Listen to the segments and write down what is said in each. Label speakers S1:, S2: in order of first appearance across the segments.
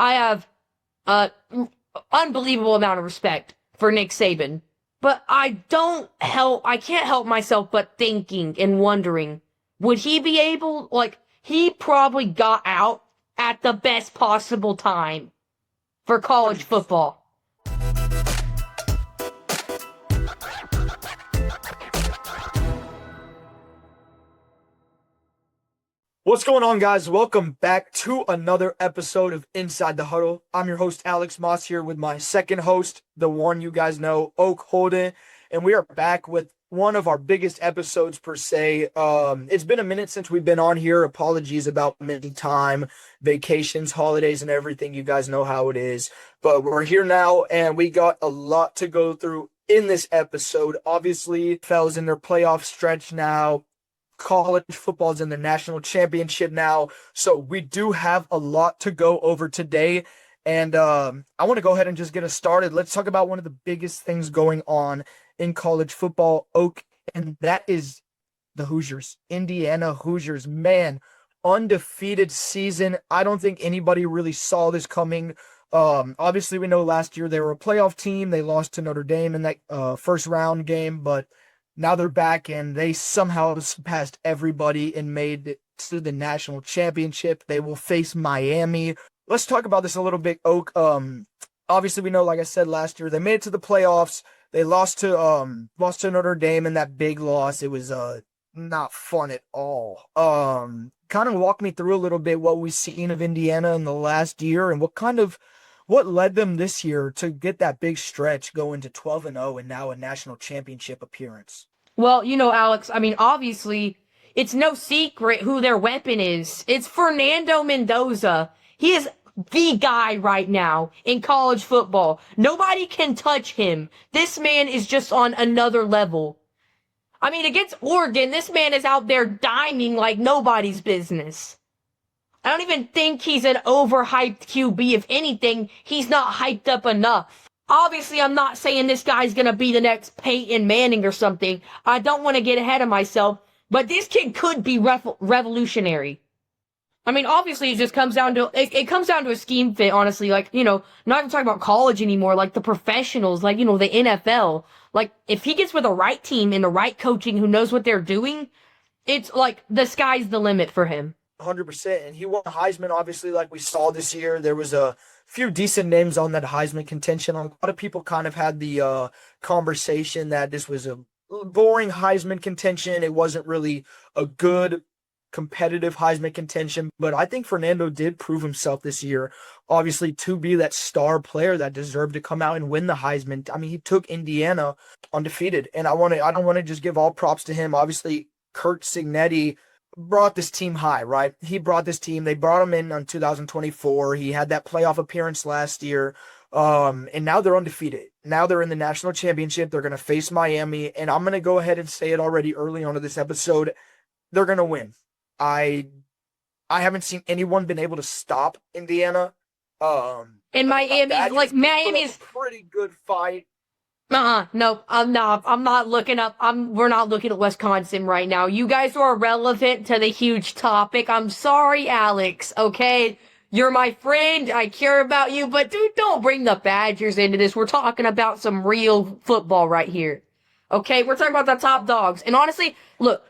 S1: I have a unbelievable amount of respect for Nick Saban, but I can't help myself but thinking and wondering, would he be able, he probably got out at the best possible time for college football.
S2: What's going on, guys? Welcome back to another episode of Inside the Huddle. I'm your host, Alex Moss, here with my second host, the one you guys know, Oak Holden, and we are back with one of our biggest episodes per se. It's been a minute since we've been on here. Apologies about missing time, vacations, holidays, and everything. You guys know how it is, but we're here now, and we got a lot to go through in this episode. Obviously, FL's in their playoff stretch now. College football is in the national championship now, so we do have a lot to go over today, and I want to go ahead and just get us started. Let's talk about one of the biggest things going on in college football, Oak, and that is the Hoosiers. Indiana Hoosiers, man, undefeated season. I don't think anybody really saw this coming. Obviously, we know last year they were a playoff team. They lost to Notre Dame in that first round game, but now they're back, and they somehow surpassed everybody and made it to the national championship. They will face Miami. Let's talk about this a little bit, Oak. Obviously, we know, like I said last year, they made it to the playoffs. They lost to Notre Dame in that big loss. It was not fun at all. Kind of walk me through a little bit what we've seen of Indiana in the last year and what led them this year to get that big stretch going to 12-0 and now a national championship appearance.
S1: Well, Alex, obviously, it's no secret who their weapon is. It's Fernando Mendoza. He is the guy right now in college football. Nobody can touch him. This man is just on another level. Against Oregon, this man is out there diming like nobody's business. I don't even think he's an overhyped QB. If anything, he's not hyped up enough. Obviously, I'm not saying this guy's gonna be the next Peyton Manning or something. I don't want to get ahead of myself, but this kid could be revolutionary. Obviously, it just comes down to it comes down to a scheme fit. Honestly, not even talking about college anymore. Like the professionals, the NFL. If he gets with the right team and the right coaching who knows what they're doing, it's like the sky's the limit for him.
S2: 100%. And he won Heisman, obviously, like we saw this year. There was a few decent names on that Heisman contention. A lot of people kind of had the conversation that this was a boring Heisman contention. It wasn't really a good competitive Heisman contention, but I think Fernando did prove himself this year, obviously, to be that star player that deserved to come out and win the Heisman. He took Indiana undefeated, and I don't want to just give all props to him. Obviously, Kurt Cignetti brought this team high, right? He brought this team. They brought him in 2024. He had that playoff appearance last year. And now they're undefeated. Now they're in the national championship. They're going to face Miami. And I'm going to go ahead and say it already early on in this episode. They're going to win. I haven't seen anyone been able to stop Indiana.
S1: And Miami's
S2: pretty good fight.
S1: No, I'm not. We're not looking at Wisconsin right now. You guys are irrelevant to the huge topic. I'm sorry, Alex, okay? You're my friend. I care about you, but dude, don't bring the Badgers into this. We're talking about some real football right here. Okay? We're talking about the top dogs. And honestly, look,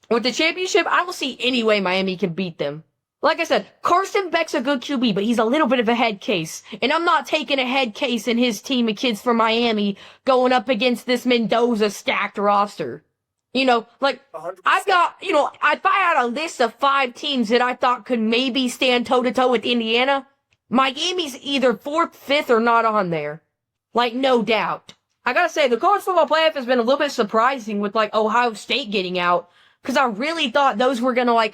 S1: with the championship, I don't see any way Miami can beat them. Like I said, Carson Beck's a good QB, but he's a little bit of a head case. And I'm not taking a head case in his team of kids from Miami going up against this Mendoza stacked roster. 100%. I've got, if I had a list of 5 teams that I thought could maybe stand toe-to-toe with Indiana, Miami's either 4th, 5th, or not on there. No doubt. I gotta say, the college football playoff has been a little bit surprising with, Ohio State getting out. Because I really thought those were gonna, I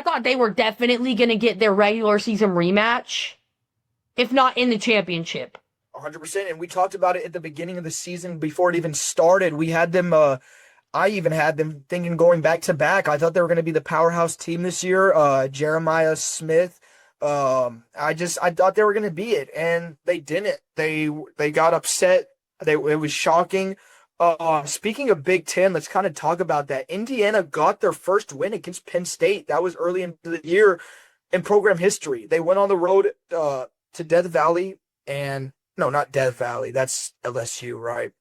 S1: thought they were definitely going to get their regular season rematch, if not in the championship.
S2: 100%. And we talked about it at the beginning of the season before it even started. We had them, I even had them thinking going back to back. I thought they were going to be the powerhouse team this year. Jeremiah Smith. I thought they were going to be it, and they didn't. They got upset. It was shocking. Speaking of Big Ten, let's kind of talk about that. Indiana got their first win against Penn State. That was early into the year. in program history. They went on the road to Death Valley, and no, not Death Valley. That's LSU, right?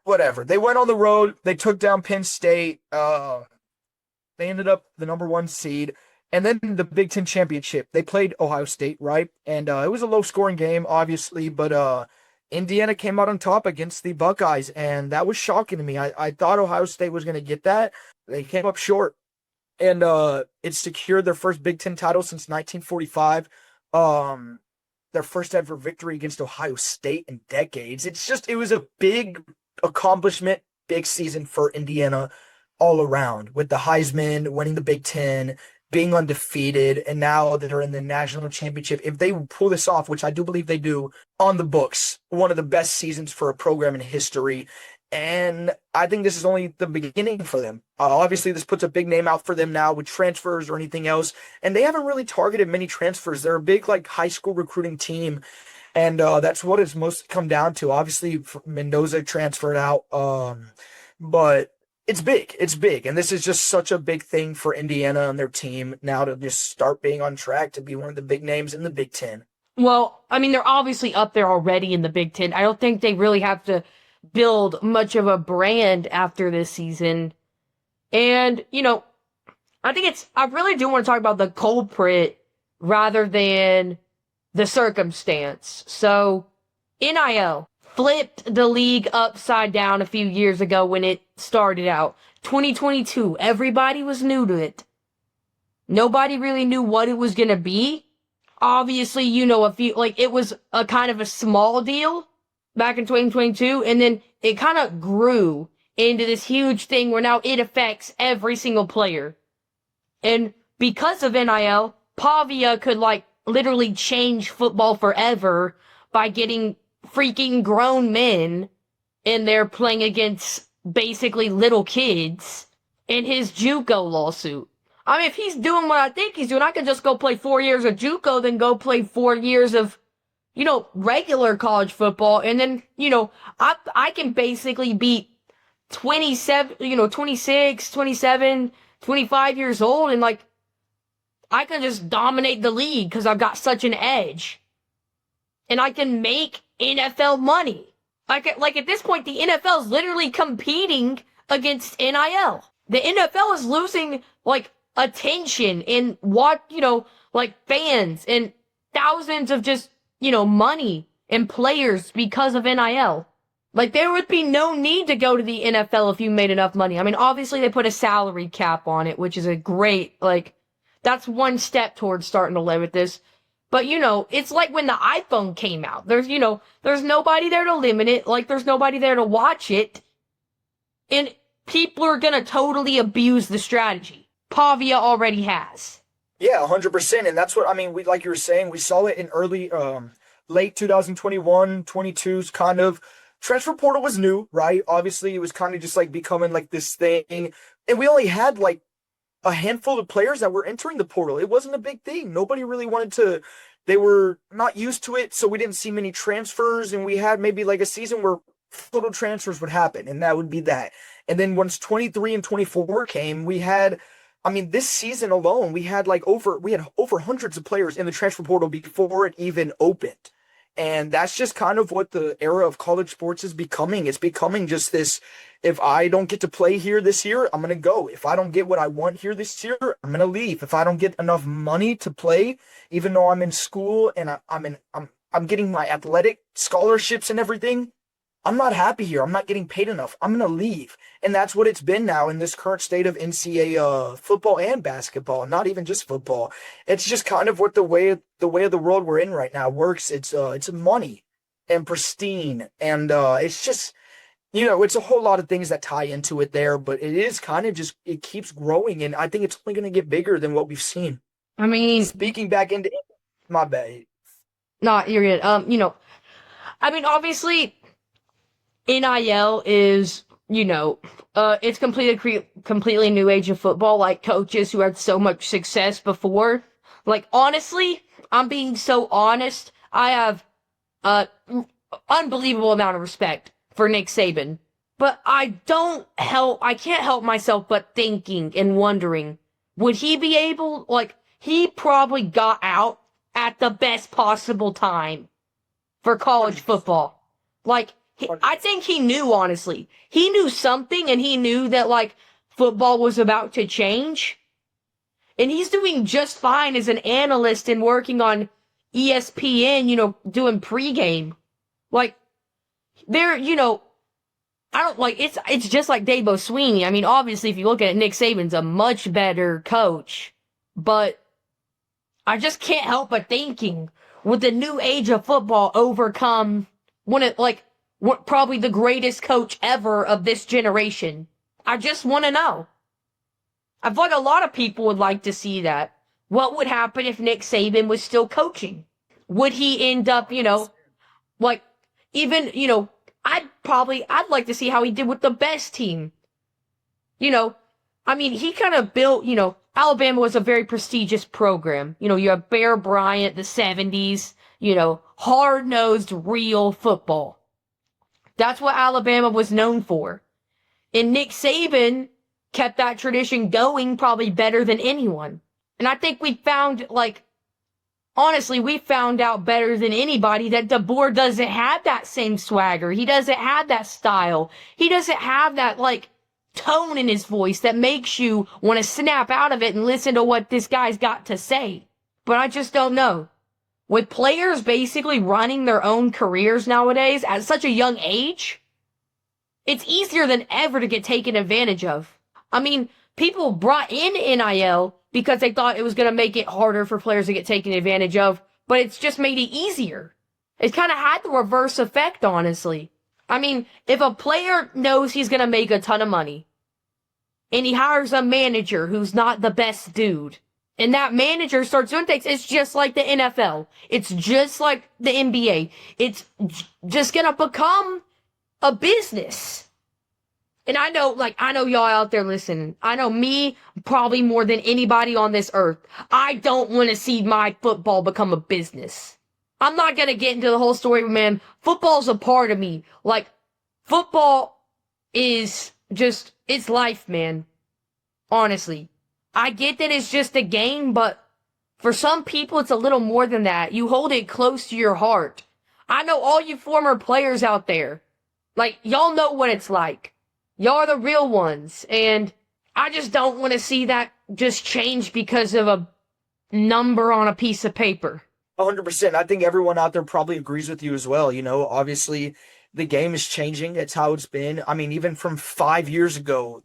S2: Whatever. They went on the road. They took down Penn State. They ended up the number 1 seed. And then the Big Ten championship, they played Ohio State, right? And it was a low-scoring game, obviously, but Indiana came out on top against the Buckeyes, and that was shocking to me. I thought Ohio State was going to get that. They came up short, and it secured their first Big Ten title since 1945. Their first ever victory against Ohio State in decades. It was a big accomplishment, big season for Indiana all around, with the Heisman, winning the Big Ten, being undefeated, and now that they're in the national championship. If they pull this off, which I do believe they do, on the books, one of the best seasons for a program in history. And I think this is only the beginning for them. Obviously, this puts a big name out for them now with transfers or anything else. And they haven't really targeted many transfers. They're a big high school recruiting team. And that's what it's mostly come down to. Obviously, Mendoza transferred out. But it's big. It's big. And this is just such a big thing for Indiana and their team now to just start being on track to be one of the big names in the Big Ten.
S1: Well, I mean, they're obviously up there already in the Big Ten. I don't think they really have to build much of a brand after this season. And, I really do want to talk about the culprit rather than the circumstance. So, NIL flipped the league upside down a few years ago when it started out. 2022, everybody was new to it. Nobody really knew what it was going to be. Obviously, it was a kind of a small deal back in 2022, and then it kind of grew into this huge thing where now it affects every single player. And because of NIL, Pavia could literally change football forever by getting freaking grown men in there playing against basically little kids in his JUCO lawsuit. I mean, if he's doing what I think he's doing, I could just go play 4 years of JUCO, then go play 4 years of, regular college football. And then, I can basically beat 27, 26, 27, 25 years old. And I can just dominate the league because I've got such an edge. And I can make NFL money. At this point, the NFL is literally competing against NIL. The NFL is losing, attention and fans and thousands of just, money and players because of NIL. There would be no need to go to the NFL if you made enough money. I mean, obviously they put a salary cap on it, which is a great, that's one step towards starting to limit this. But, it's like when the iPhone came out. There's nobody there to limit it. There's nobody there to watch it. And people are going to totally abuse the strategy. Pavia already has.
S2: Yeah, 100%. And that's what, we, like you were saying, we saw it in late 2021, 22's kind of. Transfer portal was new, right? Obviously, it was kind of just becoming this thing. And we only had a handful of players that were entering the portal. It wasn't a big thing. Nobody really wanted to, they were not used to it, so we didn't see many transfers, and we had maybe a season where total transfers would happen, and that would be that. And then once 23 and 24 came, we had, this season alone, we had over hundreds of players in the transfer portal before it even opened. And that's just kind of what the era of college sports is becoming. It's becoming just this, if I don't get to play here this year, I'm going to go. If I don't get what I want here this year, I'm going to leave. If I don't get enough money to play, even though I'm in school and I'm getting my athletic scholarships and everything, I'm not happy here. I'm not getting paid enough. I'm going to leave. And that's what it's been now in this current state of NCAA football and basketball, not even just football. It's just kind of what the way of the world we're in right now works. It's money and pristine. And it's just, it's a whole lot of things that tie into it there, but it is kind of just, it keeps growing. And I think it's only going to get bigger than what we've seen. Speaking back into my bad.
S1: No, you're good. Obviously, NIL is, it's completely new age of football. Coaches who had so much success before. Honestly, I'm being so honest. I have unbelievable amount of respect for Nick Saban, but I can't help myself but thinking and wondering, would he be able, he probably got out at the best possible time for college football. Like, I think he knew, honestly. He knew something, and he knew that, like, football was about to change. And he's doing just fine as an analyst and working on ESPN, doing pregame. Like, they're, I don't like it's just like Dabo Sweeney. I mean, obviously, if you look at it, Nick Saban's a much better coach, but I just can't help but thinking, would the new age of football overcome what probably the greatest coach ever of this generation? I just want to know. I feel like a lot of people would like to see that. What would happen if Nick Saban was still coaching? Would he end up, like, even, I'd like to see how he did with the best team. I mean, he kind of built, Alabama was a very prestigious program. You have Bear Bryant, the 70s, hard-nosed, real football. That's what Alabama was known for. And Nick Saban kept that tradition going probably better than anyone. And I think we found, honestly, we found out better than anybody that DeBoer doesn't have that same swagger. He doesn't have that style. He doesn't have that, tone in his voice that makes you want to snap out of it and listen to what this guy's got to say. But I just don't know. With players basically running their own careers nowadays at such a young age, it's easier than ever to get taken advantage of. I mean, people brought in NIL because they thought it was going to make it harder for players to get taken advantage of, but it's just made it easier. It's kind of had the reverse effect, honestly. I mean, if a player knows he's going to make a ton of money, and he hires a manager who's not the best dude, and that manager starts doing things, it's just like the NFL. It's just like the NBA. It's just going to become a business. And I know y'all out there listening. I know me probably more than anybody on this earth. I don't want to see my football become a business. I'm not going to get into the whole story, man. Football's a part of me. Football is just, it's life, man. Honestly. I get that it's just a game, but for some people, it's a little more than that. You hold it close to your heart. I know all you former players out there. Y'all know what it's like. Y'all are the real ones. And I just don't want to see that just change because of a number on a piece of paper.
S2: 100%. I think everyone out there probably agrees with you as well. Obviously the game is changing. It's how it's been. I mean, even from 5 years ago,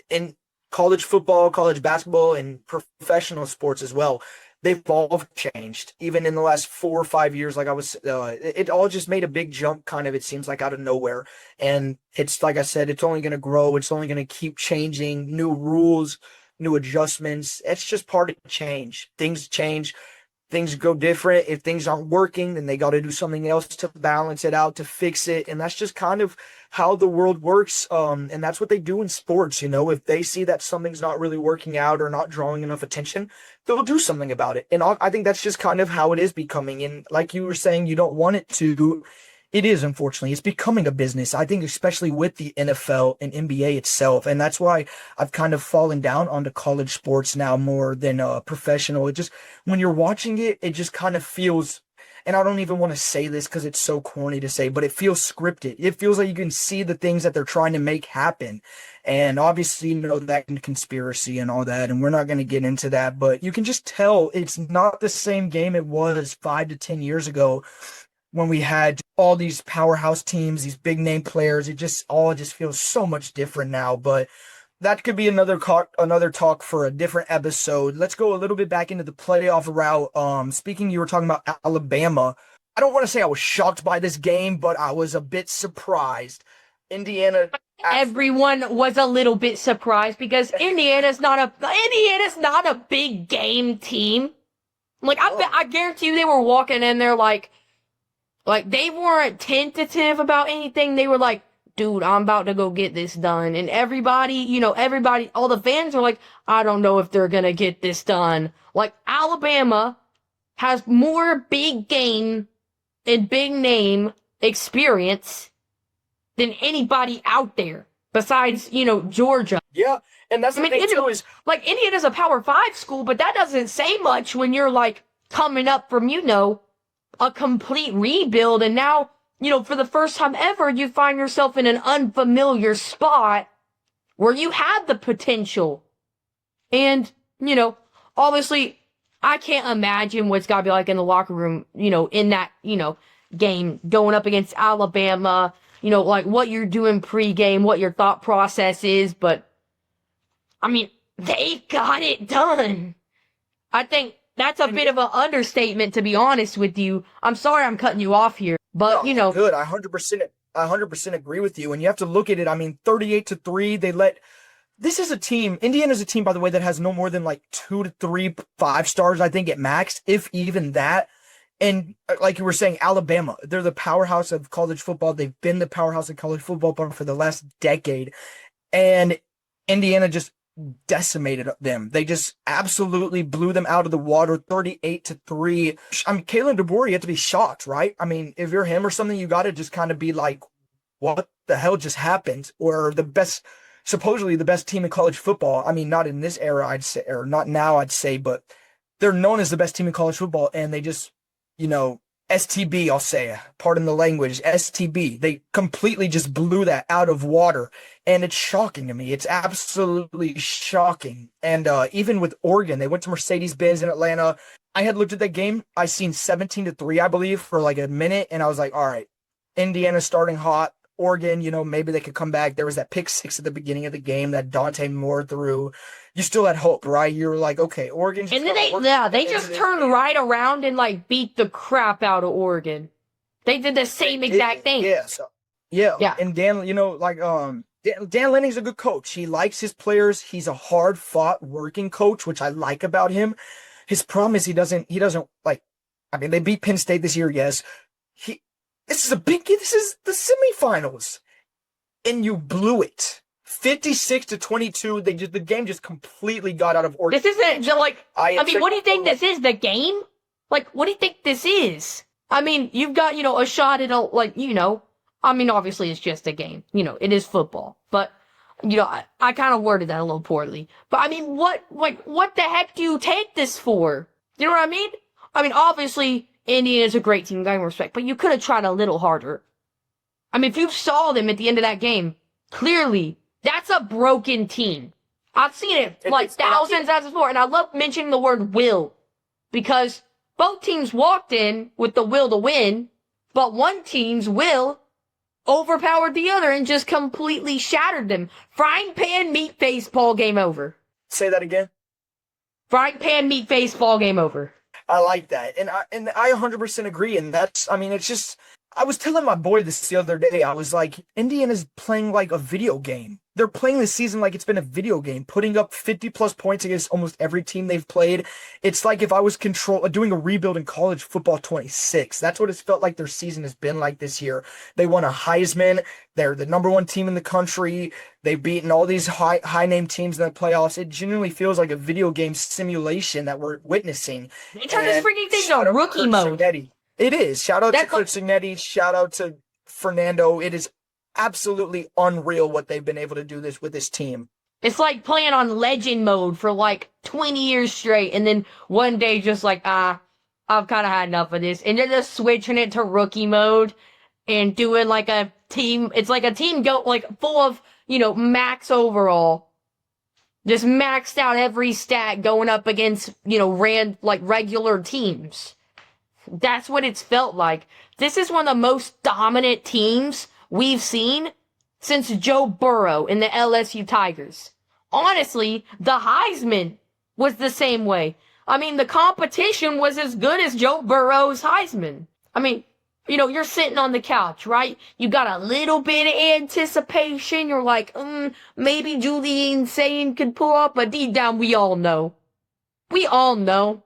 S2: in college football, college basketball, and professional sports as well, they've all changed. Even in the last 4 or 5 years, it all just made a big jump, kind of, it seems like, out of nowhere. And it's, like I said, it's only going to grow. It's only going to keep changing. New rules, new adjustments. It's just part of change. Things change. Things go different. If things aren't working, then they got to do something else to balance it out, to fix it. And that's just kind of how the world works. And that's what they do in sports. If they see that something's not really working out or not drawing enough attention, they'll do something about it. And I think that's just kind of how it is becoming. And like you were saying, you don't want it to. It is, unfortunately. It's becoming a business. I think especially with the NFL and NBA itself. And that's why I've kind of fallen down onto college sports now more than professional. It just, when you're watching it, it just kind of feels, and I don't even want to say this because it's so corny to say, but it feels scripted. It feels like you can see the things that they're trying to make happen. And obviously, that conspiracy and all that, and we're not going to get into that, but you can just tell it's not the same game it was 5 to 10 years ago when we had all these powerhouse teams, these big name players. It just feels so much different now. But that could be another talk for a different episode. Let's go a little bit back into the playoff route. Speaking, you were talking about Alabama. I don't want to say I was shocked by this game, but I was a bit surprised. Indiana.
S1: Everyone was a little bit surprised because Indiana's not a big game team. I guarantee you they were walking in there like they weren't tentative about anything. They were like, dude, I'm about to go get this done. And everybody, all the fans are like, I don't know if they're going to get this done. Alabama has more big game and big name experience than anybody out there besides, Georgia.
S2: Yeah, and that's
S1: I
S2: the
S1: mean,
S2: thing too is
S1: like Indiana's a Power 5 school, but that doesn't say much when you're like coming up from, a complete rebuild. And now, for the first time ever, you find yourself in an unfamiliar spot where you had the potential. And, obviously, I can't imagine what's got to be like in the locker room, in that, game going up against Alabama, like what you're doing pregame, what your thought process is. But, I mean, they got it done. I think that's a bit of an understatement, to be honest with you. I'm sorry I'm cutting you off here, but,
S2: no, good. I 100% agree with you. And you have to look at it. I mean, 38-3, this is a team, Indiana's a team, by the way, that has no more than like 2 to 3 5-stars, I think, at max, if even that. And like you were saying, Alabama, they're the powerhouse of college football. They've been the powerhouse of college football for the last decade. And Indiana just decimated them. They just absolutely blew them out of the water, 38-3. I mean, Kalen DeBoer, you have to be shocked, right? I mean, if you're him or something, you got to just kind of be like, what the hell just happened? Or supposedly the best team in college football. I mean, not in this era, I'd say, or not now, I'd say, but they're known as the best team in college football, and they just, STB, I'll say, pardon the language, STB. They completely just blew that out of water, and it's shocking to me. It's absolutely shocking. And even with Oregon, they went to Mercedes-Benz in Atlanta. I had looked at that game. I seen 17-3, I believe, for like a minute, and I was like, all right, Indiana starting hot. Oregon, maybe they could come back. There was that pick 6 at the beginning of the game that Dante Moore threw. You still had hope, right? You were like, okay, Oregon.
S1: And then they just turned right around and like beat the crap out of Oregon. They did the same exact thing.
S2: Yeah. Yeah. And Dan, Dan Lanning's a good coach. He likes his players. He's a hard-fought working coach, which I like about him. His problem is he doesn't like. I mean, they beat Penn State this year, yes. This is the semifinals, and you blew it. 56-22. The game just completely got out of order.
S1: This isn't like, I mean, what do you think this is? The game? Like, what do you think this is? I mean, you've got, a shot at I mean, obviously it's just a game. It is football. But, I kind of worded that a little poorly. But I mean, what the heck do you take this for? You know what I mean? I mean, obviously, Indiana's a great team, got respect, but you could have tried a little harder. I mean, if you saw them at the end of that game, clearly, that's a broken team. I've seen it like thousands before, and I love mentioning the word will, because both teams walked in with the will to win, but one team's will overpowered the other and just completely shattered them. Frying pan, meat face, ball game over.
S2: Say that again.
S1: Frying pan, meat face, ball game over.
S2: I like that. And I 100% agree. And it's just, I was telling my boy this the other day. I was like, Indiana's playing like a video game. They're playing this season like it's been a video game, putting up 50+ points against almost every team they've played. It's like if I was doing a rebuild in college football 26. That's what it's felt like their season has been like this year. They won a Heisman. They're the number 1 team in the country. They've beaten all these high-name teams in the playoffs. It genuinely feels like a video game simulation that we're witnessing.
S1: They turned this freaking thing to rookie mode.
S2: It is. Shout out to Cliff Signetti. Shout out to Fernando. It is absolutely unreal what they've been able to do with this team.
S1: It's like playing on legend mode for like 20 years straight, and then one day just like, I've kind of had enough of this. And they're just switching it to rookie mode and doing like a team. It's like a team full of, max overall. Just maxed out every stat going up against, regular teams. That's what it's felt like. This is one of the most dominant teams we've seen since Joe Burrow in the LSU Tigers. Honestly, the Heisman was the same way. I mean, the competition was as good as Joe Burrow's Heisman. I mean, you're sitting on the couch, right? You got a little bit of anticipation. You're like, maybe Julian Sane could pull up, but deep down, we all know. We all know.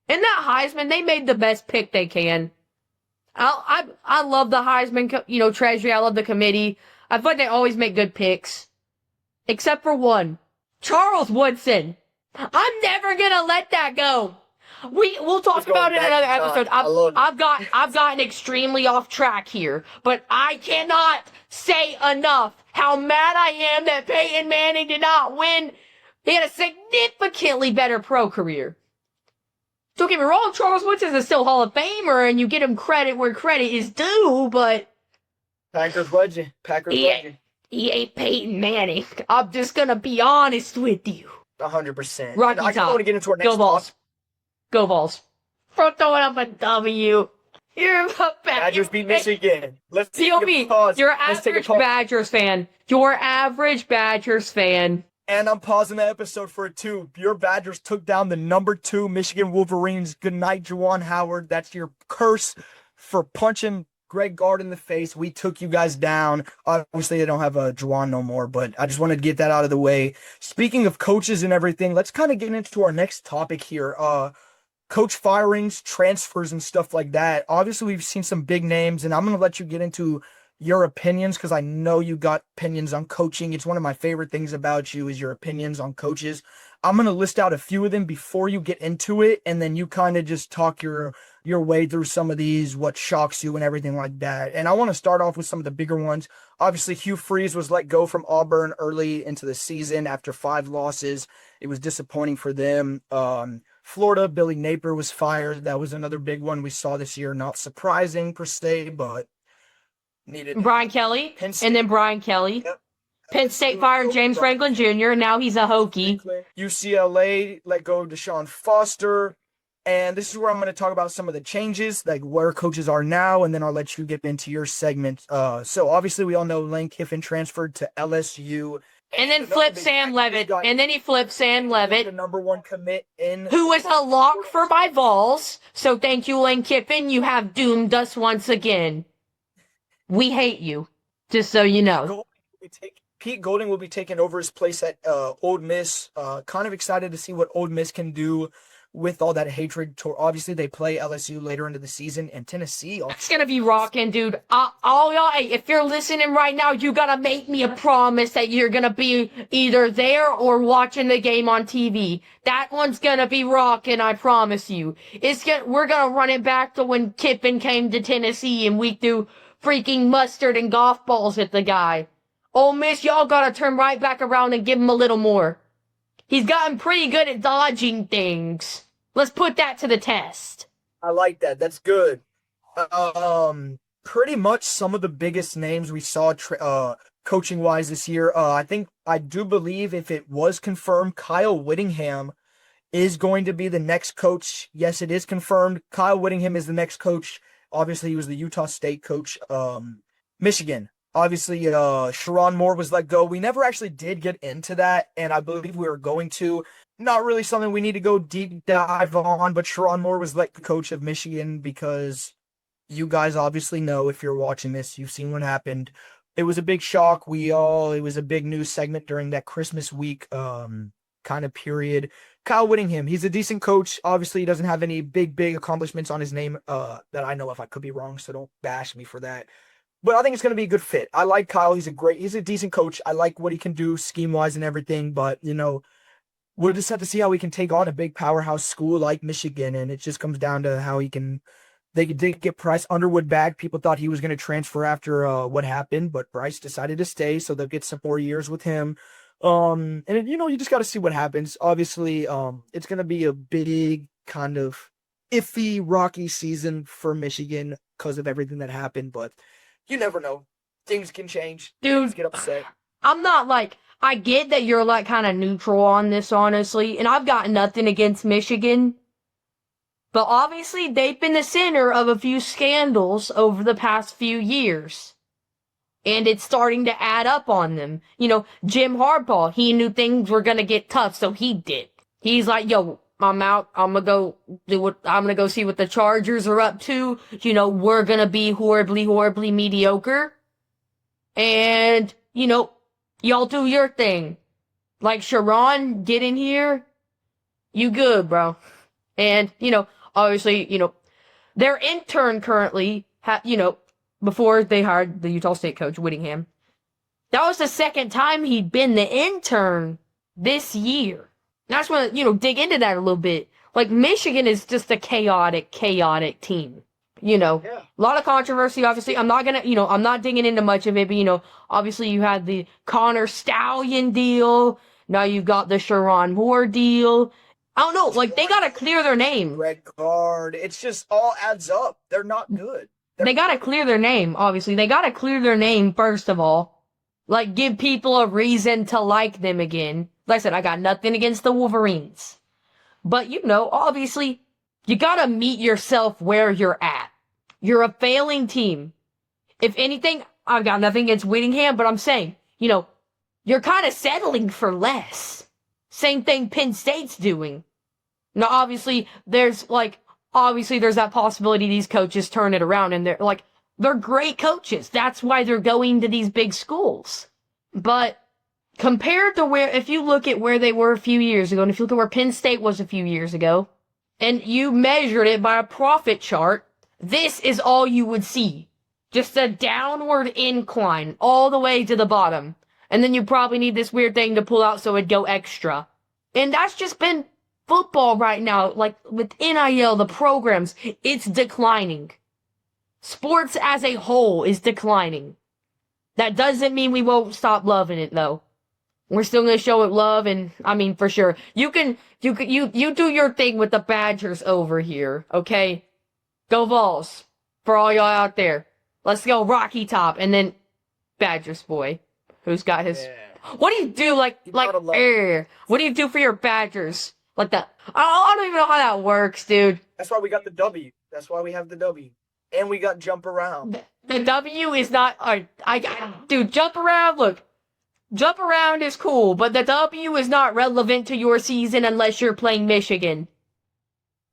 S1: In that Heisman, they made the best pick they can. I love the Heisman, treasury. I love the committee. I feel like they always make good picks. Except for one. Charles Woodson. I'm never gonna let that go. we'll talk
S2: Just going
S1: about it in
S2: back
S1: another
S2: in time.
S1: episode.
S2: I love it.
S1: I've gotten extremely off track here, but I cannot say enough how mad I am that Peyton Manning did not win. He had a significantly better pro career. Don't get me wrong, Charles Woodson is still Hall of Famer, and you get him credit where credit is due, but
S2: Packers legend.
S1: he ain't Peyton Manning. I'm just gonna be honest with you.
S2: 100%.
S1: Rocky
S2: I
S1: Top.
S2: want to get into our next
S1: Go Vols.
S2: topic.
S1: Go Vols. For throwing up a W. You're a
S2: Badgers beat Michigan. Let's take a
S1: COB,
S2: pause.
S1: you're
S2: Let's take a
S1: average
S2: pause.
S1: Badgers fan. Your average Badgers fan.
S2: And I'm pausing the episode for it too. Your Badgers took down the number 2 Michigan Wolverines. Good night, Juwan Howard. That's your curse for punching Greg Gard in the face. We took you guys down. Obviously, they don't have a Juwan no more, but I just wanted to get that out of the way. Speaking of coaches and everything, let's kind of get into our next topic here. Coach firings, transfers, and stuff like that. Obviously, we've seen some big names, and I'm going to let you get into your opinions because I know you got opinions on coaching. It's one of my favorite things about you is your opinions on coaches. I'm going to list out a few of them before you get into it, and then you kind of just talk your way through some of these, what shocks you and everything like that. And I want to start off with some of the bigger ones. Obviously, Hugh Freeze was let go from Auburn early into the season after 5 losses. It was disappointing for them. Florida, Billy Napier was fired. That was another big one we saw this year. Not surprising per se, but needed.
S1: Brian Kelly. And then Brian Kelly.
S2: Yep.
S1: Penn State fired James Franklin Jr. Now he's a Hokie.
S2: UCLA let go of Deshaun Foster. And this is where I'm going to talk about some of the changes, like where coaches are now, and then I'll let you get into your segment. So obviously we all know Lane Kiffin transferred to LSU.
S1: And then flipped Sam Levitt. And then he flipped Sam Levitt.
S2: The number 1 commit in.
S1: Who was a lock for my Vols. So thank you, Lane Kiffin. You have doomed us once again. We hate you. Just so you know.
S2: Pete Golding will be taking over his place at Old Miss. Kind of excited to see what Old Miss can do with all that hatred. Obviously, they play LSU later into the season, and Tennessee.
S1: It's gonna be rocking, dude. All y'all, hey, if you're listening right now, you gotta make me a promise that you're gonna be either there or watching the game on TV. That one's gonna be rocking, I promise you. We're gonna run it back to when Kiffin came to Tennessee and we threw freaking mustard and golf balls at the guy. Ole Miss, y'all gotta turn right back around and give him a little more. He's gotten pretty good at dodging things. Let's put that to the test.
S2: I like that. That's good. Pretty much some of the biggest names we saw coaching-wise this year. I do believe if it was confirmed, Kyle Whittingham is going to be the next coach. Yes, it is confirmed. Kyle Whittingham is the next coach. Obviously, he was the Utah State coach. Michigan. Obviously, Sharon Moore was let go. We never actually did get into that, and I believe we were going to. Not really something we need to go deep dive on, but Sharon Moore was let coach of Michigan because you guys obviously know, if you're watching this, you've seen what happened. It was a big shock. It was a big news segment during that Christmas week kind of period. Kyle Whittingham, he's a decent coach. Obviously, he doesn't have any big accomplishments on his name that I know of. I could be wrong, so don't bash me for that. But I think it's going to be a good fit. I like Kyle. He's a decent coach. I like what he can do scheme-wise and everything, but, we'll just have to see how he can take on a big powerhouse school like Michigan, and it just comes down to how they did get Bryce Underwood back. People thought he was going to transfer after what happened, but Bryce decided to stay, so they'll get some more years with him. And you just got to see what happens. Obviously, it's going to be a big kind of iffy, rocky season for Michigan because of everything that happened, but you never know. Things can change.
S1: Dude,
S2: Things get upset.
S1: I'm not I get that you're kind of neutral on this, honestly, and I've got nothing against Michigan. But obviously, they've been the center of a few scandals over the past few years. And it's starting to add up on them. Jim Harbaugh, he knew things were going to get tough, so he did. He's like, yo, I'm out. I'm going to go see what the Chargers are up to. We're going to be horribly mediocre. And, y'all do your thing. Like, Sharon, get in here. You good, bro. And, obviously, their intern currently, before they hired the Utah State coach, Whittingham, that was the second time he'd been the intern this year. And I just want to, dig into that a little bit. Like, Michigan is just a chaotic team.
S2: Yeah.
S1: A lot of controversy, obviously. I'm not digging into much of it, but, obviously you had the Connor Stallion deal. Now you've got the Sharon Moore deal. I don't know, like, they gotta clear their name.
S2: Red card. It's just all adds up. They're not good.
S1: They gotta clear their name, obviously. They gotta clear their name, first of all. Like, give people a reason to like them again. Like I said, I got nothing against the Wolverines. But, obviously, you gotta meet yourself where you're at. You're a failing team. If anything, I've got nothing against Whittingham, but I'm saying, you're kind of settling for less. Same thing Penn State's doing. Now, obviously, there's that possibility these coaches turn it around, and they're great coaches. That's why they're going to these big schools. But compared to if you look at where they were a few years ago, and if you look at where Penn State was a few years ago, and you measured it by a profit chart, this is all you would see. Just a downward incline all the way to the bottom. And then you probably need this weird thing to pull out so it'd go extra. And that's just been football right now. Like, with NIL, the programs, it's declining. Sports as a whole is declining. That doesn't mean we won't stop loving it, though. We're still gonna show it love, and I mean, for sure. You do your thing with the Badgers over here, okay? Go Vols. For all y'all out there. Let's go Rocky Top, and then Badgers boy, who's got his... Yeah. What do you do, what do you do for your Badgers? Like that? I don't even know how that works, dude.
S2: That's why we got the W. That's why we have the W. And we got jump around.
S1: The W is not... dude, jump around, look. Jump around is cool, but the W is not relevant to your season unless you're playing Michigan.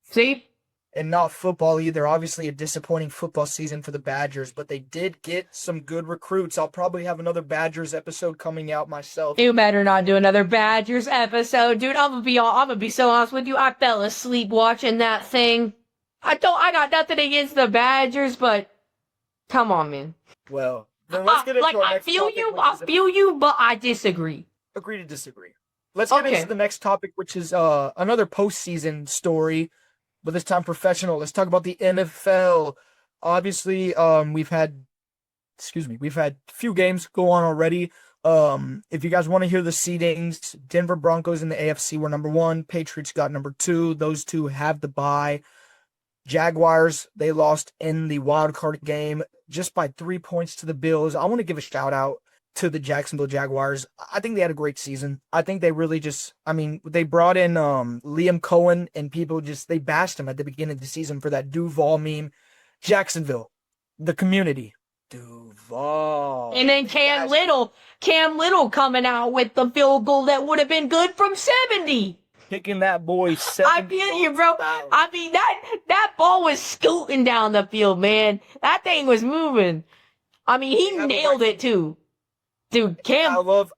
S1: See?
S2: And not football either. Obviously a disappointing football season for the Badgers, but they did get some good recruits. I'll probably have another Badgers episode coming out myself.
S1: You better not do another Badgers episode, dude. I'm gonna be so honest with you. I fell asleep watching that thing. I got nothing against the Badgers, but come on, man.
S2: Well, then let's get into our next topic.
S1: I feel you, but I disagree.
S2: Agree to disagree. Let's get into the next topic, which is another postseason story, but this time professional. Let's talk about the NFL. Obviously, we've had a few games go on already. If you guys want to hear the seedings, Denver Broncos in the AFC were number 1. Patriots got number 2. Those two have the bye. Jaguars, they lost in the wild card game just by 3 points to the Bills. I want to give a shout out to the Jacksonville Jaguars. I think they had a great season. I think they really they brought in Liam Cohen, and people they bashed him at the beginning of the season for that Duval meme. Jacksonville, the community. Duval.
S1: And then Cam Little coming out with the field goal that would have been good from 70.
S2: Kicking that boy 70.
S1: I feel you, bro. I mean, that ball was scooting down the field, man. That thing was moving. I mean, he nailed it, too. Dude, Cam Little's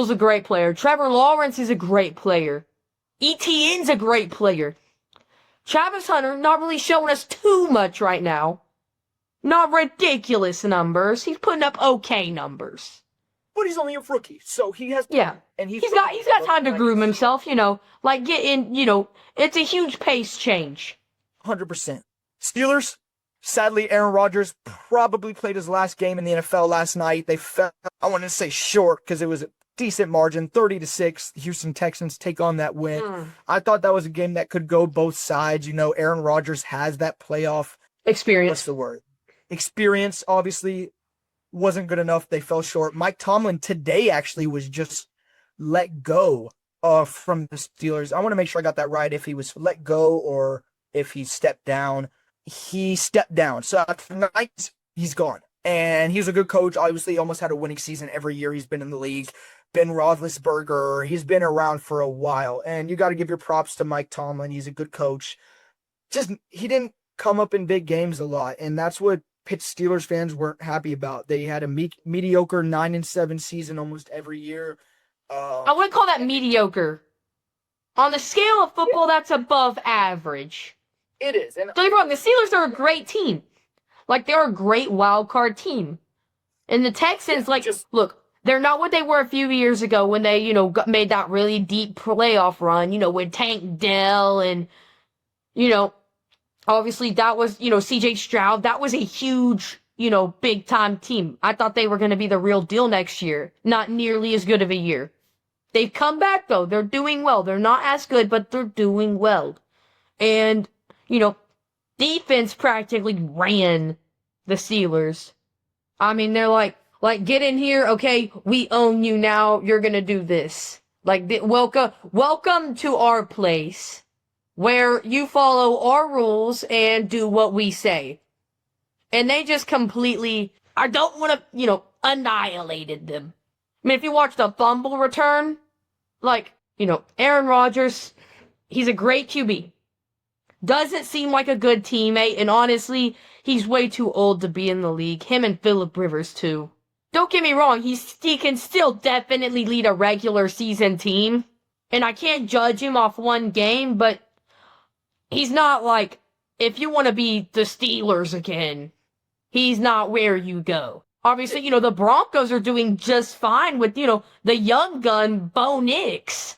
S1: a great player. Trevor Lawrence is a great player. ETN's a great player. Travis Hunter, not really showing us too much right now. Not ridiculous numbers. He's putting up okay numbers.
S2: But he's only a rookie, so he has time.
S1: Yeah.
S2: And he's
S1: got time to groom himself, get in, it's a huge pace change.
S2: 100%. Steelers, sadly, Aaron Rodgers probably played his last game in the NFL last night. They fell, I want to say short, because it was a decent margin, 30-6. The Houston Texans take on that win. I thought that was a game that could go both sides. Aaron Rodgers has that playoff
S1: experience.
S2: What's the word? Experience, obviously, wasn't good enough. They fell short. Mike Tomlin today actually was just let go from the Steelers. I want to make sure I got that right, if he was let go or if he stepped down. He stepped down. So tonight, he's gone. And he's a good coach. Obviously, he almost had a winning season every year he's been in the league. Ben Roethlisberger, he's been around for a while. And you got to give your props to Mike Tomlin. He's a good coach. He didn't come up in big games a lot. And that's what Pitt Steelers fans weren't happy about. They had a mediocre 9-7 season almost every year.
S1: I wouldn't call that mediocre. On the scale of football, that's above average.
S2: It is. And
S1: don't get me wrong, the Steelers are a great team. They're a great wild card team. And the Texans, look, They're not what they were a few years ago when they, made that really deep playoff run, with Tank Dell and, you know, obviously that was, CJ Stroud. That was a huge, big time team. I thought they were going to be the real deal next year. Not nearly as good of a year. They've come back though. They're doing well. They're not as good, but they're doing well. And, defense practically ran the Steelers. I mean, they're like, get in here, okay? We own you now. You're gonna do this. Welcome to our place, where you follow our rules and do what we say. And they just completely, I don't want to, annihilated them. I mean, if you watch the fumble return, Aaron Rodgers, he's a great QB. Doesn't seem like a good teammate, and honestly, he's way too old to be in the league. Him and Phillip Rivers, too. Don't get me wrong, he can still definitely lead a regular season team. And I can't judge him off one game, but he's not if you want to be the Steelers again, he's not where you go. Obviously, the Broncos are doing just fine with, the young gun, Bo Nix,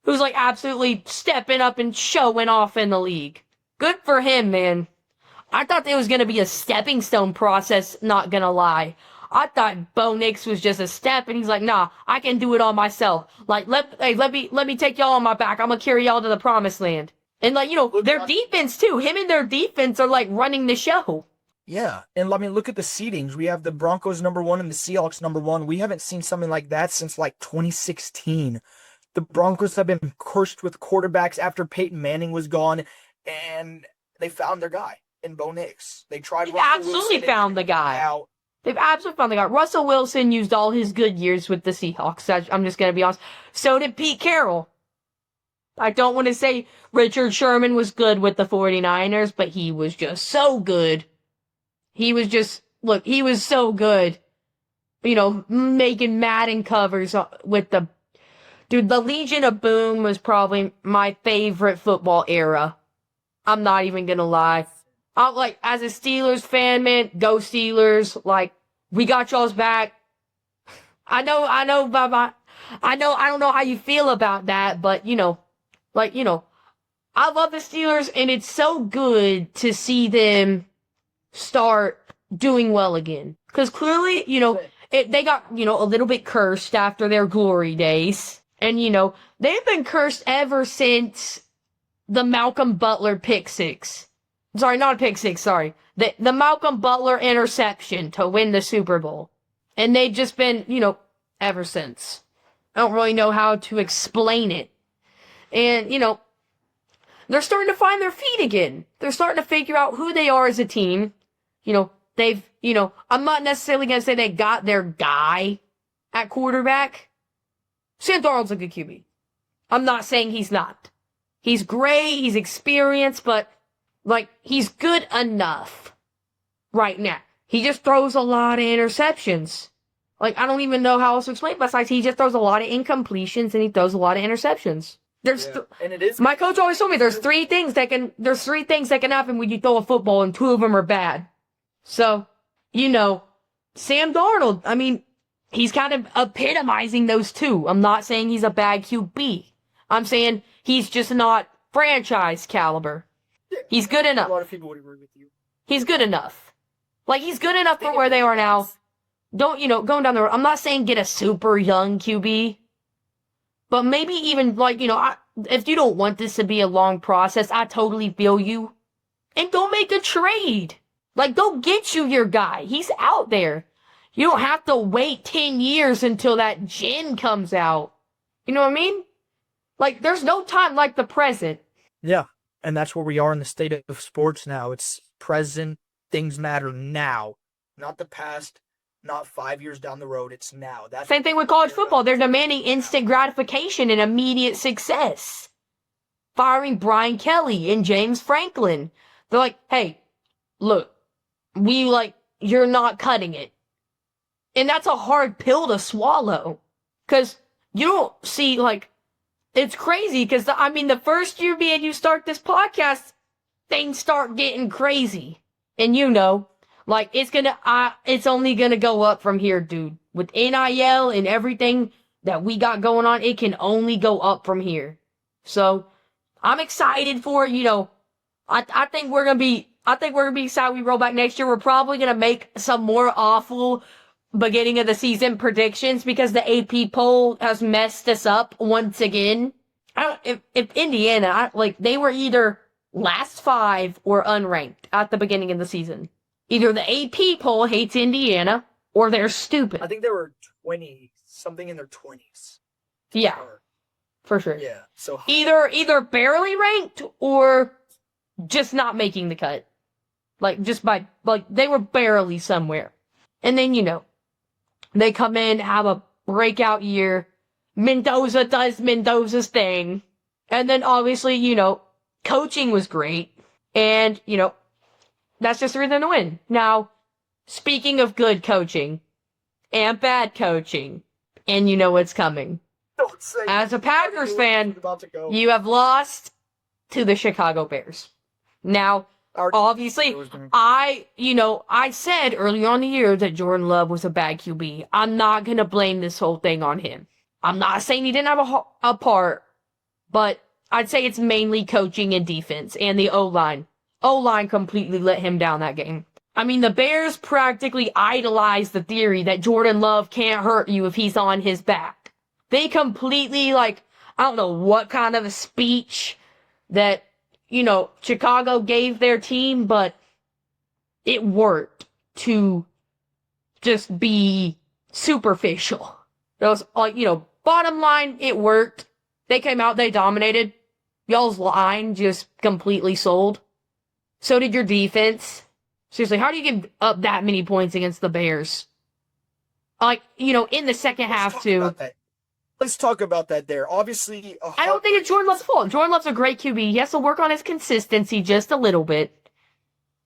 S1: who's absolutely stepping up and showing off in the league. Good for him, man. I thought it was going to be a stepping stone process, not going to lie. I thought Bo Nix was just a step, and he's like, nah, I can do it all myself. Let me take y'all on my back. I'm going to carry y'all to the promised land. And their defense too. Him and their defense are running the show.
S2: Yeah, and I mean, look at the seedings. We have the Broncos number 1 and the Seahawks number 1. We haven't seen something like that since 2016. The Broncos have been cursed with quarterbacks after Peyton Manning was gone, and they found their guy in Bo Nix. They tried.
S1: They've absolutely found the guy. They've absolutely found the guy. Russell Wilson used all his good years with the Seahawks. I'm just going to be honest. So did Pete Carroll. I don't want to say Richard Sherman was good with the 49ers, but he was just so good. He was so good. Making Madden covers with the... Dude, the Legion of Boom was probably my favorite football era. I'm not even gonna lie. As a Steelers fan, man, go Steelers. We got y'all's back. I know, I don't know how you feel about that, but, I love the Steelers, and it's so good to see them start doing well again. Because clearly, they got, a little bit cursed after their glory days. And, they've been cursed ever since the Malcolm Butler pick six. Sorry, not a pick six, sorry. The Malcolm Butler interception to win the Super Bowl. And they've just been, ever since. I don't really know how to explain it. And, they're starting to find their feet again. They're starting to figure out who they are as a team. I'm not necessarily going to say they got their guy at quarterback. Sam Darnold's a good QB. I'm not saying he's not. He's great, he's experienced, but, he's good enough right now. He just throws a lot of interceptions. I don't even know how else to explain it, besides he just throws a lot of incompletions and he throws a lot of interceptions.
S2: And it is.
S1: My coach always told me there's three things that can happen when you throw a football, and 2 of them are bad. So, Sam Darnold, I mean, he's kind of epitomizing those 2. I'm not saying he's a bad QB. I'm saying he's just not franchise caliber. He's good enough.
S2: A lot of people would agree with you.
S1: He's good enough. He's good enough for where they are now. Don't, going down the road, I'm not saying get a super young QB. But maybe even, if you don't want this to be a long process, I totally feel you. And go make a trade. Go get you your guy. He's out there. You don't have to wait 10 years until that gen comes out. You know what I mean? There's no time like the present.
S2: Yeah, and that's where we are in the state of sports now. It's present. Things matter now. Not the past, not 5 years down the road. It's now. That's
S1: same thing with college football. They're demanding instant gratification and immediate success. Firing Brian Kelly and James Franklin. They're like, hey, look, you're not cutting it. And that's a hard pill to swallow. Because you don't see, it's crazy. Because, the first year me and you start this podcast, things start getting crazy. And Like, it's only gonna go up from here, dude. With NIL and everything that we got going on, it can only go up from here. So, I'm excited for it. I think we're gonna be excited. We roll back next year. We're probably gonna make some more awful beginning of the season predictions because the AP poll has messed us up once again. If Indiana, they were either last 5 or unranked at the beginning of the season. Either the AP poll hates Indiana or they're stupid.
S2: I think they were 20, something in their 20s.
S1: Yeah, for sure.
S2: Yeah. So
S1: either barely ranked or just not making the cut. They were barely somewhere. And then, they come in, have a breakout year. Mendoza does Mendoza's thing. And then obviously, coaching was great. And, that's just the reason to win. Now, speaking of good coaching and bad coaching, and you know what's coming.
S2: don't say
S1: As a Packers fan,
S2: about to go.
S1: you have lost to the Chicago Bears. Now, obviously, I said earlier on in the year that Jordan Love was a bad QB. I'm not going to blame this whole thing on him. I'm not saying he didn't have a part, but I'd say it's mainly coaching and defense and the O-line. O-line completely let him down that game. I mean, the Bears practically idolized the theory that Jordan Love can't hurt you if he's on his back. They completely, I don't know what kind of a speech that Chicago gave their team, but it worked to just be superficial. It was bottom line, it worked. They came out, they dominated. Y'all's line just completely sold. So did your defense. Seriously, how do you give up that many points against the Bears? In the second half too.
S2: Let's talk about that there. Obviously,
S1: I don't think it's Jordan Love's fault. Jordan Love's a great QB. He has to work on his consistency just a little bit.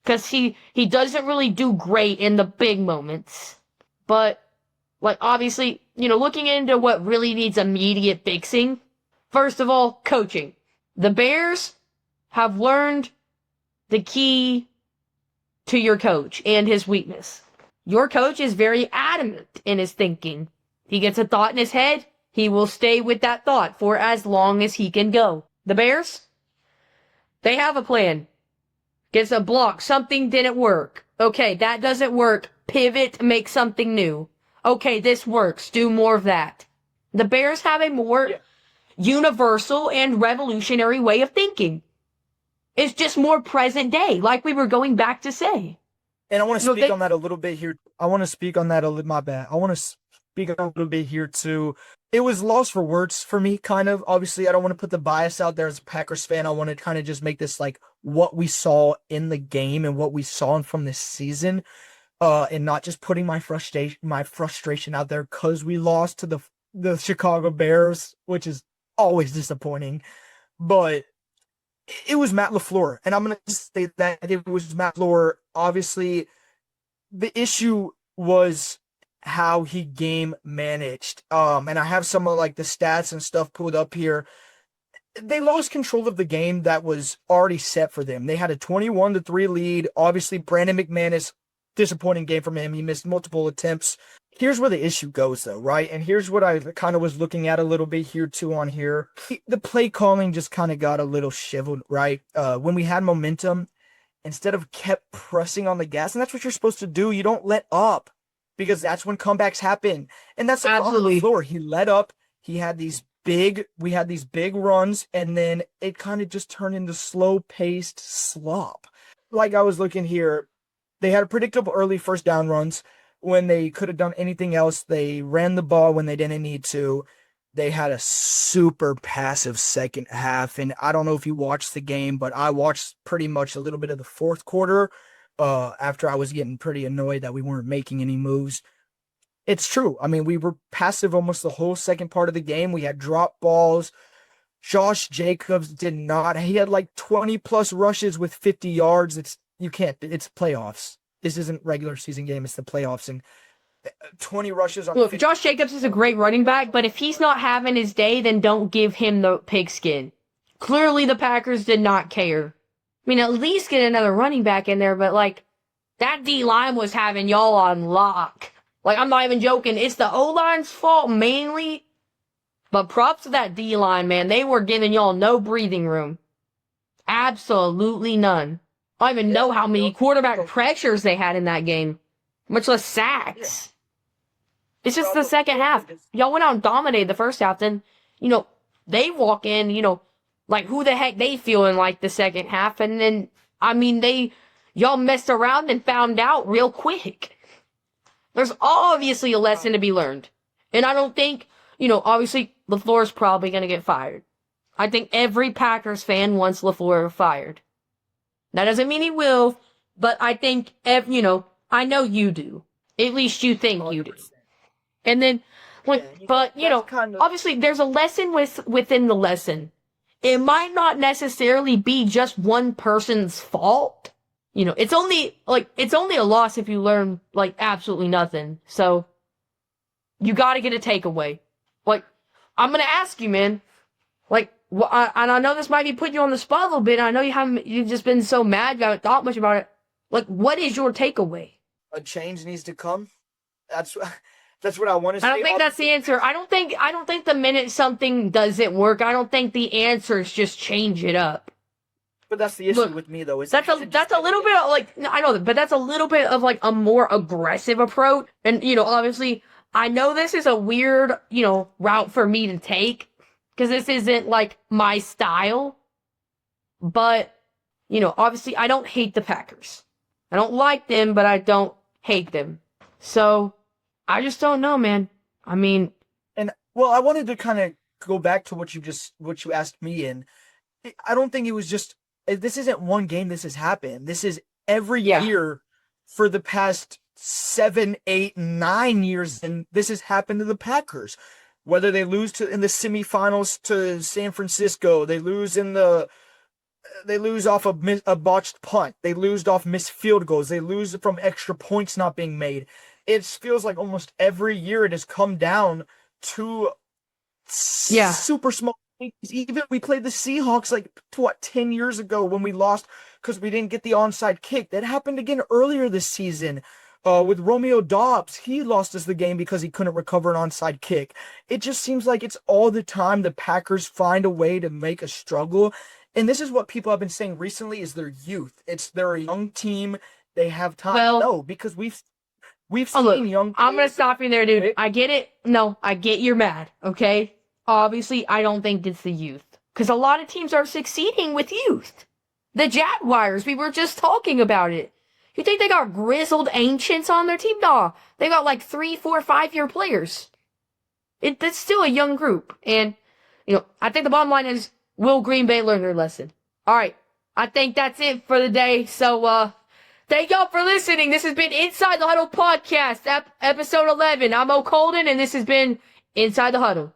S1: Because he doesn't really do great in the big moments. But, obviously, looking into what really needs immediate fixing. First of all, coaching. The Bears have learned the key to your coach and his weakness. Your coach is very adamant in his thinking. He gets a thought in his head. He will stay with that thought for as long as he can go. The Bears, they have a plan. Gets a block. Something didn't work. Okay, that doesn't work. Pivot, make something new. Okay, this works. Do more of that. The Bears have a more universal and revolutionary way of thinking. It's just more present day, like we were going back to say.
S2: And I want to speak on that a little bit here. My bad. I want to speak a little bit here too. It was lost for words for me, kind of. Obviously, I don't want to put the bias out there as a Packers fan. I want to kind of just make this what we saw in the game and what we saw from this season, and not just putting my frustration out there because we lost to the Chicago Bears, which is always disappointing. But it was Matt LaFleur, and I'm going to say that it was Matt LaFleur. Obviously, the issue was how he game managed. And I have some of the stats and stuff pulled up here. They lost control of the game that was already set for them. They had a 21-3 lead. Obviously, Brandon McManus, disappointing game from him. He missed multiple attempts. Here's where the issue goes, though, right? And here's what I kind of was looking at a little bit here, too, on here. The play calling just kind of got a little shiveled, right? When we had momentum, instead of kept pressing on the gas, and that's what you're supposed to do. You don't let up, because that's when comebacks happen. And that's absolutely the floor. He let up. We had these big runs, and then it kind of just turned into slow-paced slop. I was looking here, they had predictable early first down runs. When they could have done anything else, they ran the ball when they didn't need to. They had a super passive second half, and I don't know if you watched the game, but I watched pretty much a little bit of the fourth quarter after I was getting pretty annoyed that we weren't making any moves. It's true. I mean, we were passive almost the whole second part of the game. We had drop balls. Josh Jacobs did not. He had 20-plus rushes with 50 yards. It's playoffs. This isn't regular season game. It's the playoffs. And 20 rushes on.
S1: Look, Josh Jacobs is a great running back, but if he's not having his day, then don't give him the pigskin. Clearly, the Packers did not care. I mean, at least get another running back in there, but That D-line was having y'all on lock. Like, I'm not even joking. It's the O-line's fault mainly. But props to that D-line, man. They were giving y'all no breathing room. Absolutely none. I don't even know how many quarterback pressures they had in that game. Much less sacks. It's just the second half. Y'all went out and dominated the first half. Then, they walk in, like who the heck they feeling like the second half. And then, y'all messed around and found out real quick. There's obviously a lesson to be learned. And I don't think, obviously LaFleur's probably going to get fired. I think every Packers fan wants LaFleur fired. That doesn't mean he will, but I think, I know you do. At least you think you do. And then, obviously there's a lesson within the lesson. It might not necessarily be just one person's fault. It's only a loss if you learn, absolutely nothing. So, you gotta get a takeaway. I'm gonna ask you, man. And I know this might be putting you on the spot a little bit. I know you've just been so mad, you haven't thought much about it. What is your takeaway?
S2: A change needs to come. That's what I want to say.
S1: I don't think that's the answer. I don't think the minute something doesn't work, I don't think the answer is just change it up.
S2: But that's the issue with me, though.
S1: That's a little bit of, I know, but that's a little bit of a more aggressive approach. And, obviously, I know this is a weird, route for me to take. Because this isn't, my style. But, obviously, I don't hate the Packers. I don't like them, but I don't hate them. So, I just don't know, man. I
S2: wanted to kind of go back to what you asked me, and I don't think it was just, this isn't one game this has happened. This is every year for the past 7, 8, 9 years, and this has happened to the Packers. Whether they lose in the semifinals to San Francisco, they lose off a botched punt, they lose off missed field goals, they lose from extra points not being made. It feels like almost every year it has come down to super small things. Even we played the Seahawks 10 years ago when we lost because we didn't get the onside kick. That happened again earlier this season. With Romeo Doubs, he lost us the game because he couldn't recover an onside kick. It just seems like it's all the time the Packers find a way to make a struggle. And this is what people have been saying recently is their youth. They're a young team. They have time.
S1: Well,
S2: no, because we've seen young players.
S1: I'm going to stop you there, dude. I get it. No, I get you're mad, okay? Obviously, I don't think it's the youth. Because a lot of teams are succeeding with youth. The Jaguars, we were just talking about it. You think they got grizzled ancients on their team? Nah. They got 3, 4, 5-year players. It's still a young group. And, I think the bottom line is, will Green Bay learn their lesson? Alright. I think that's it for the day. So, thank y'all for listening. This has been Inside the Huddle Podcast, episode 11. I'm Holden, and this has been Inside the Huddle.